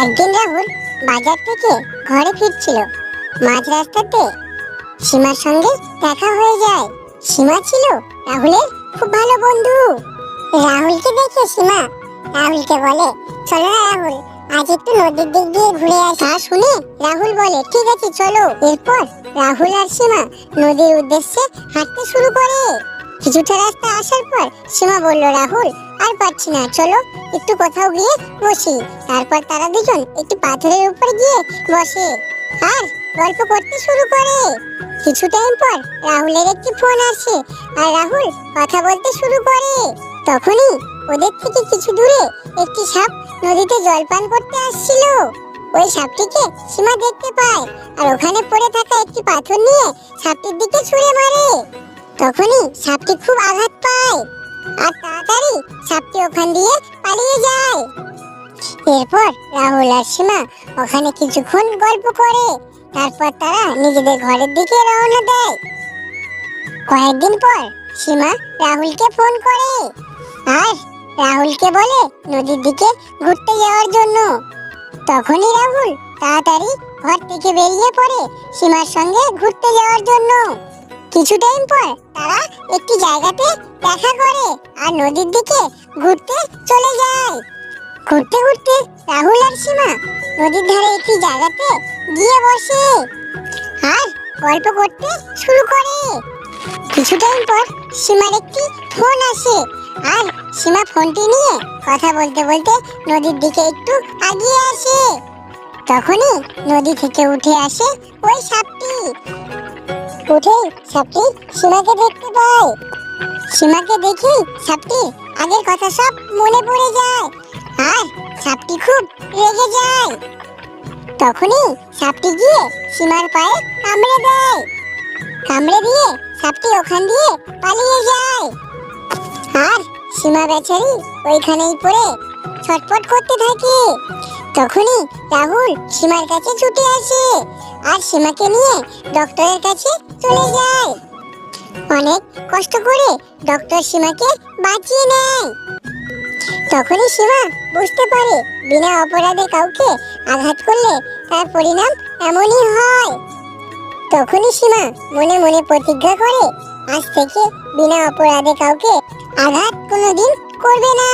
একদিন রাহুল বাজার থেকে ঘরে ফিরছিল। মাঝ রাস্তাতে সীমার সঙ্গে দেখা হয়ে যায়। সীমা ছিল রাহুলের খুব ভালো বন্ধু। রাহুলকে দেখে সীমা রাহুলকে বলে, চলো না রাহুল, আজ একটু নদীর দিক দিয়ে ঘুরে আসি। তা শুনে রাহুল বলে, ঠিক আছে চলো। এরপর রাহুল আর সীমা নদীর উদ্দেশ্যে হাঁটতে শুরু করে। কিছুটা রাস্তা আসার পর সীমা বলল, রাহুল আর পারছি না, চলো একটু কোথাও গিয়ে বসি। তারপর তারা দুজন একটি পাথরের উপর গিয়ে বসে আর গল্প করতে শুরু করে। কিছু টাইম পর রাহুলের একটি ফোন আসে আর রাহুল কথা বলতে শুরু করে। তখনই ওদের থেকে কিছু দূরে একটি সাপ নদীতে জল পান করতে আসছিল। ওই সাপটিকে সীমা দেখতে পায় আর ওখানে পড়ে থাকা একটি পাথর নিয়ে সাপটির দিকে ছুঁড়ে মারে। তখনই সাপটি খুব আঘাত পায় আর তাড়াতাড়ি সাপটি ওখান দিয়ে পালিয়ে যায়। এরপর রাহুল আর সীমা ওখানে কিছুক্ষণ গল্প করে। তারপর তারা নিজেদের ঘরের দিকে রওনা দেয়। কয়েকদিন পর সীমা রাহুলকে ফোন করে আর রাহুলকে বলে নদীর দিকে ঘুরতে যাওয়ার জন্য। তখনই রাহুল তাড়াতাড়ি ঘর থেকে বেরিয়ে পড়ে সীমার সঙ্গে ঘুরতে যাওয়ার জন্য। কিছু টাইম পর তারা একটি জায়গাতে দেখা করে আর নদীর দিকে ঘুরতে চলে যায়। ঘুরতে ঘুরতে রাহুল আর সীমা নদীর ধারে একটি জায়গাতে গিয়ে বসে আর গল্প করতে শুরু করে। কিছু টাইম পর সীমার একটি ফোন আসে আর সীমা ফোনটি নিয়ে কথা বলতে বলতে নদীর দিকে একটু এগিয়ে আসে। তখনই নদী থেকে উঠে আসে ওই সাপটি। উঠেই সাপটি সীমাকে দেখতে পায়। সীমাকে দেখে সাপটি আগের কথা সব মনে পড়ে যায় আর সাপটি খুব রেগে যায়। তখনই সাপটি গিয়ে সীমার পায়ে কামড়ে দেয়। কামড়ে দিয়ে সাপটি ওখান দিয়ে পালিয়ে যায় আর সীমা বেচারি ওইখানেই পড়ে ছটফট করতে থাকে। তখনই রাহুল সীমার কাছে ছুটে আসে আর সীমাকে নিয়ে ডক্টরের কাছে চলে যায়। অনেক কষ্ট করে ডক্টর সীমাকে বাঁচিয়ে নেয়। তখনই সীমা বুঝতে পারে বিনা অপরাধে কাউকে আঘাত করলে তার পরিণাম এমনই হয়। তখনই সীমা মনে মনে প্রতিজ্ঞা করে আজ থেকে বিনা অপরাধে কাউকে আঘাত কোনোদিন করবে না।